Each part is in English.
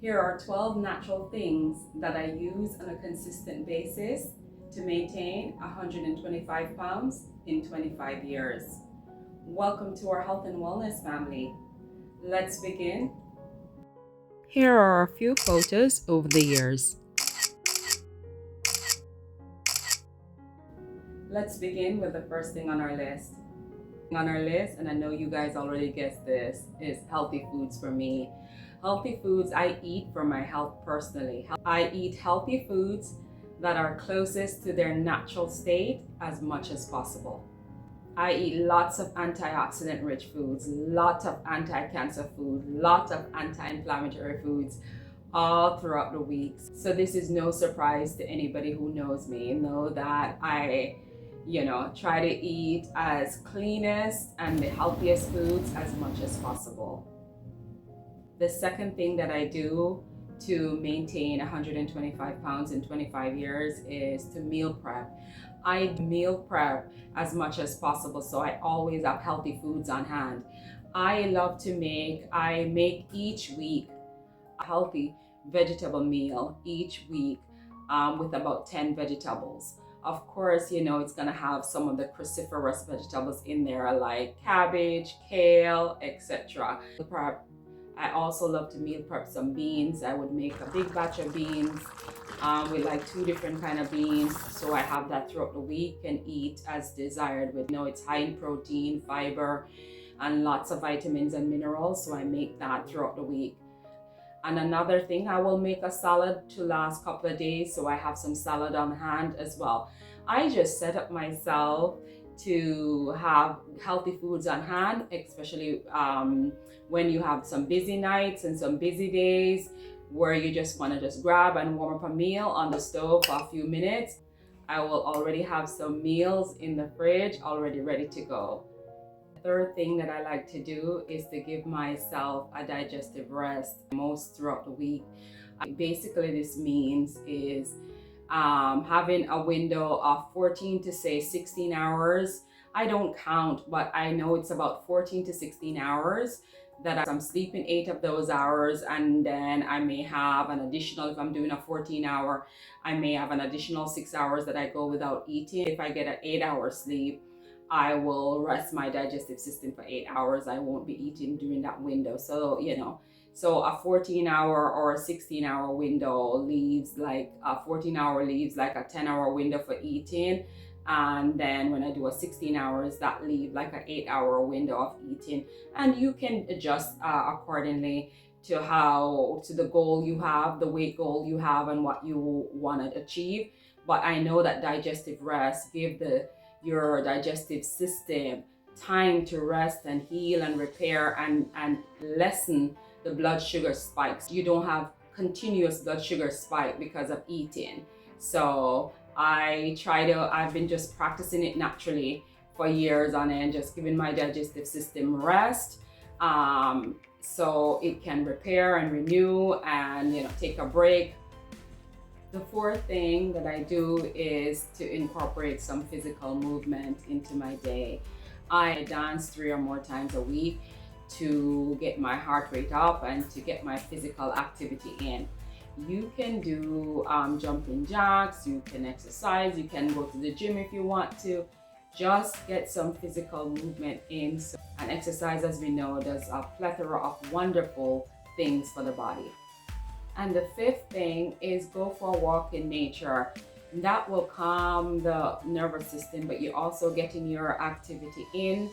Here are 12 natural things that I use on a consistent basis to maintain 125 pounds in 25 years. Welcome to our health and wellness family. Let's begin. Here are a few photos over the years. Let's begin with the first thing on our list. On our list, and I know you guys already guessed this, is healthy foods for me. Healthy foods I eat for my health personally. I eat healthy foods that are closest to their natural state as much as possible. I eat lots of antioxidant rich foods, lots of anti-cancer food, lots of anti-inflammatory foods all throughout the week. So this is no surprise to anybody who knows me. Know that I try to eat as cleanest and the healthiest foods as much as possible. The second thing that I do to maintain 125 pounds in 25 years is to meal prep. I meal prep as much as possible, so I always have healthy foods on hand. I make each week a healthy vegetable meal each week with about 10 vegetables. Of course, it's gonna have some of the cruciferous vegetables in there like cabbage, kale, etc. I also love to meal prep some beans. I would make a big batch of beans with like 2 different kind of beans. So I have that throughout the week and eat as desired with, it's high in protein, fiber, and lots of vitamins and minerals. So I make that throughout the week. And another thing, I will make a salad to last a couple of days. So I have some salad on hand as well. I just set up myself to have healthy foods on hand, especially when you have some busy nights and some busy days where you just want to just grab and warm up a meal on the stove for a few minutes. I will already have some meals in the fridge already ready to go. The third thing that I like to do is to give myself a digestive rest most throughout the week. Basically, this means is having a window of 14 to say 16 hours. I don't count, but I know it's about 14 to 16 hours that I'm sleeping 8 of those hours, and then I may have an additional, if I'm doing a 14-hour, I may have an additional 6 hours that I go without eating. If I get an 8-hour sleep, I will rest my digestive system for 8 hours. I won't be eating during that window. So, so a 14-hour or a 16-hour window leaves like a 14-hour leaves like a 10-hour window for eating. And then when I do a 16 hours, that leaves like an 8-hour window of eating. And you can adjust accordingly to the goal you have, the weight goal you have, and what you want to achieve. But I know that digestive rest give your digestive system time to rest and heal and repair and lessen the blood sugar spikes. You don't have continuous blood sugar spike because of eating. So I've been just practicing it naturally for years on end, just giving my digestive system rest so it can repair and renew and take a break. The fourth thing that I do is to incorporate some physical movement into my day. I dance 3 or more times a week to get my heart rate up and to get my physical activity in. You can do jumping jacks, you can exercise, you can go to the gym if you want to. Just get some physical movement in. And exercise, as we know, does a plethora of wonderful things for the body. And the fifth thing is go for a walk in nature. That will calm the nervous system, but you're also getting your activity in,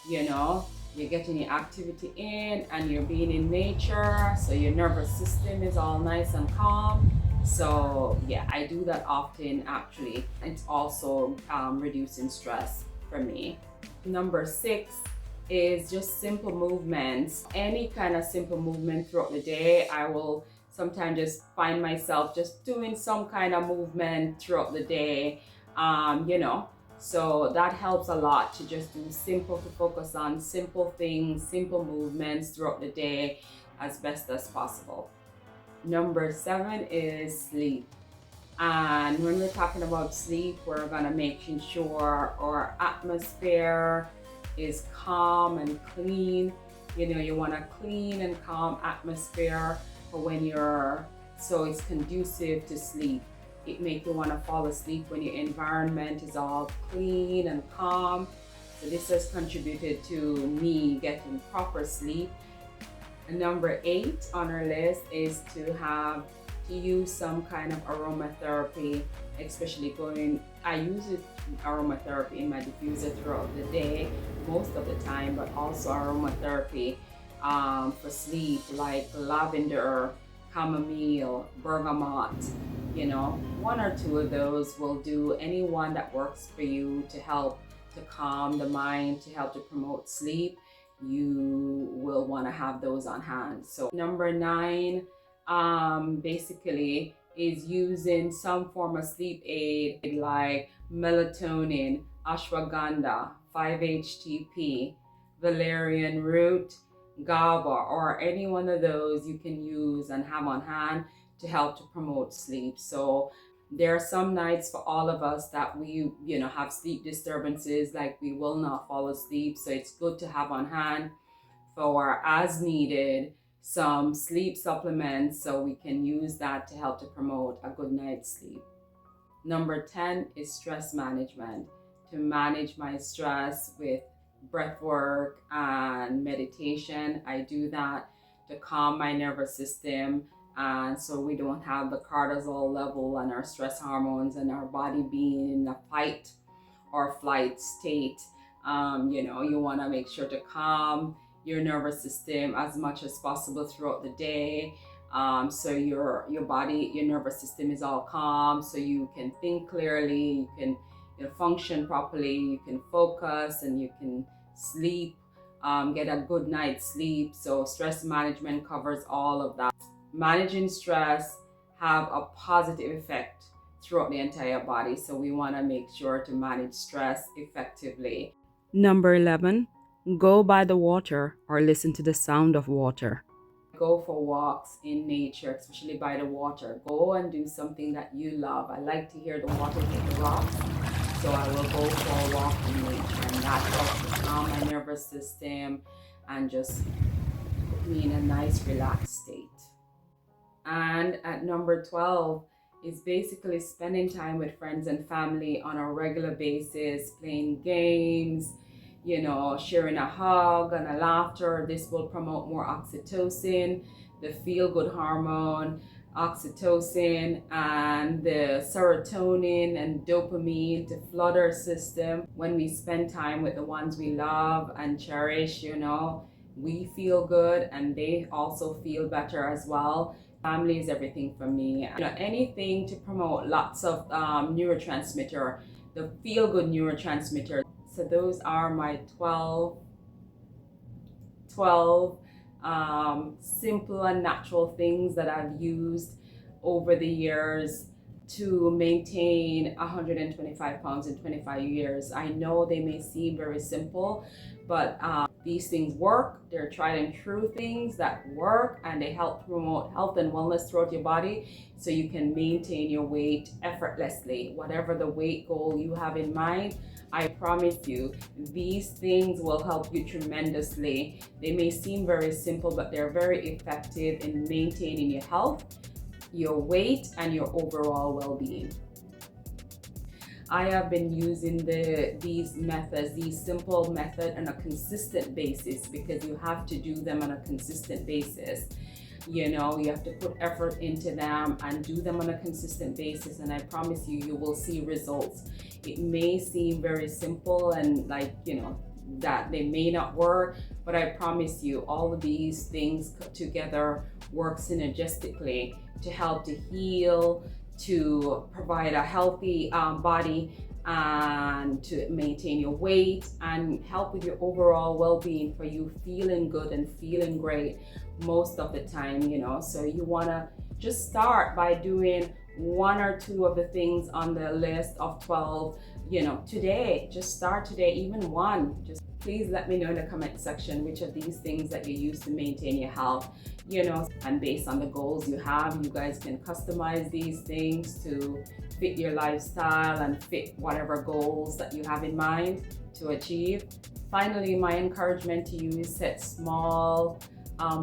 you're getting your activity in and you're being in nature. So your nervous system is all nice and calm. So yeah, I do that often actually. It's also reducing stress for me. Number 6 is just simple movements. Any kind of simple movement throughout the day. I will sometimes just find myself just doing some kind of movement throughout the day, so that helps a lot to just do to focus on simple things, simple movements throughout the day as best as possible. Number 7 is sleep. And when we're talking about sleep, we're gonna make sure our atmosphere is calm and clean. You want a clean and calm atmosphere for when you're, so it's conducive to sleep. It makes you want to fall asleep when your environment is all clean and calm. So this has contributed to me getting proper sleep. And number 8 on our list is to use some kind of aromatherapy, especially I use aromatherapy in my diffuser throughout the day, most of the time, but also aromatherapy for sleep, like lavender, chamomile, bergamot. You know, 1 or 2 of those will do. Any one that works for you to help to calm the mind, to help to promote sleep, you will want to have those on hand. So number 9 basically is using some form of sleep aid like melatonin, ashwagandha, 5-HTP, valerian root, GABA, or any one of those you can use and have on hand to help to promote sleep. So there are some nights for all of us that we have sleep disturbances, like we will not fall asleep. So it's good to have on hand for as needed some sleep supplements, so we can use that to help to promote a good night's sleep. Number 10 is stress management. To manage my stress with breath work and meditation. I do that to calm my nervous system, and so we don't have the cortisol level and our stress hormones and our body being in a fight or flight state. You want to make sure to calm your nervous system as much as possible throughout the day, so your body, your nervous system is all calm, so you can think clearly, you can function properly, you can focus, and you can sleep, get a good night's sleep. So stress management covers all of that. Managing stress have a positive effect throughout the entire body, so we want to make sure to manage stress effectively. Number 11, go by the water or listen to the sound of water. Go for walks in nature, especially by the water. Go and do something that you love. I like to hear the water hit the rocks, so I will go for a walk in nature, and that helps to calm my nervous system and just put me in a nice relaxed state. And at number 12 is basically spending time with friends and family on a regular basis, playing games, sharing a hug and a laughter. This will promote more oxytocin, the feel-good hormone, oxytocin, and the serotonin and dopamine to flood our system. When we spend time with the ones we love and cherish, we feel good and they also feel better as well. Family is everything for me. Anything to promote lots of neurotransmitter, the feel-good neurotransmitter. So those are my 12 simple and natural things that I've used over the years to maintain 125 pounds in 25 years. I know they may seem very simple, but these things work. They're tried and true things that work, and they help promote health and wellness throughout your body, so you can maintain your weight effortlessly. Whatever the weight goal you have in mind, I promise you, these things will help you tremendously. They may seem very simple, but they're very effective in maintaining your health, your weight, and your overall well-being. I have been using these simple methods on a consistent basis, because you have to do them on a consistent basis. You have to put effort into them and do them on a consistent basis, and I promise you, you will see results. It may seem very simple and that they may not work, but I promise you, all of these things together work synergistically to help to heal, to provide a healthy body, and to maintain your weight and help with your overall well-being, for you feeling good and feeling great most of the time. So you want to just start by doing 1 or 2 of the things on the list of 12 today. Just start today, even 1. Just please let me know in the comment section which of these things that you use to maintain your health, and based on the goals you have, you guys can customize these things to fit your lifestyle and fit whatever goals that you have in mind to achieve. Finally, my encouragement to you is set small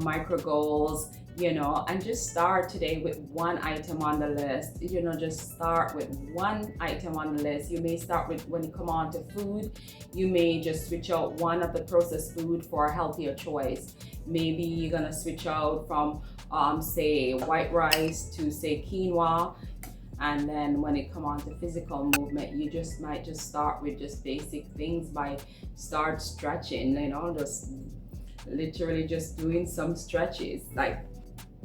micro goals. and just start today with one item on the list. Just start with one item on the list. You may start with, when you come on to food, you may just switch out one of the processed food for a healthier choice. Maybe you're gonna switch out from say white rice to say quinoa. And then when it come on to physical movement, you just might just start with just basic things by start stretching, just literally just doing some stretches, like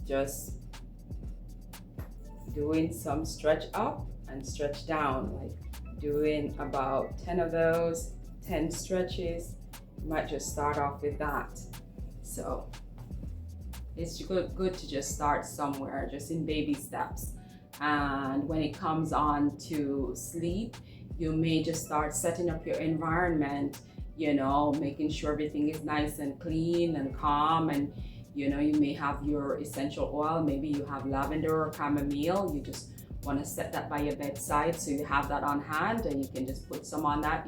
just doing some stretch up and stretch down, like doing about 10 of those, 10 stretches. You might just start off with that. So it's good to just start somewhere, just in baby steps. And when it comes on to sleep, you may just start setting up your environment, making sure everything is nice and clean and calm. And you may have your essential oil, maybe you have lavender or chamomile. You just want to set that by your bedside so you have that on hand and you can just put some on that.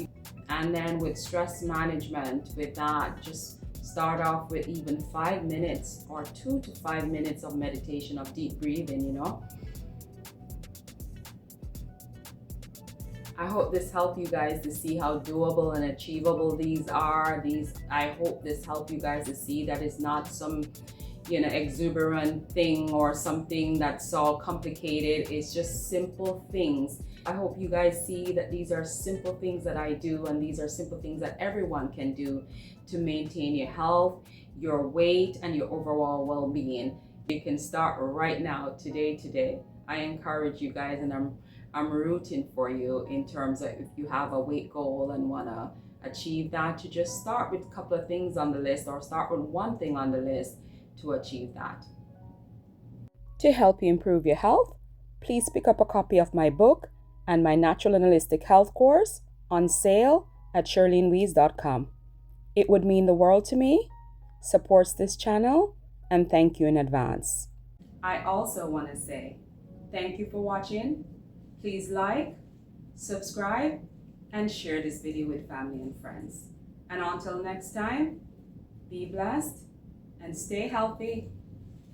And then with stress management, with that, just start off with even 5 minutes or 2 to 5 minutes of meditation, of deep breathing. I hope this helped you guys to see how doable and achievable these are. I hope this helped you guys to see that it's not some, exuberant thing or something that's all complicated. It's just simple things. I hope you guys see that these are simple things that I do, and these are simple things that everyone can do to maintain your health, your weight, and your overall well-being. You can start right now, today. I encourage you guys, and I'm rooting for you in terms of if you have a weight goal and want to achieve that, to just start with a couple of things on the list, or start with one thing on the list to achieve that. To help you improve your health, please pick up a copy of my book and my natural and holistic health course on sale at shirleenwees.com. It would mean the world to me, supports this channel, and thank you in advance. I also want to say thank you for watching. Please like, subscribe, and share this video with family and friends. And until next time, be blessed and stay healthy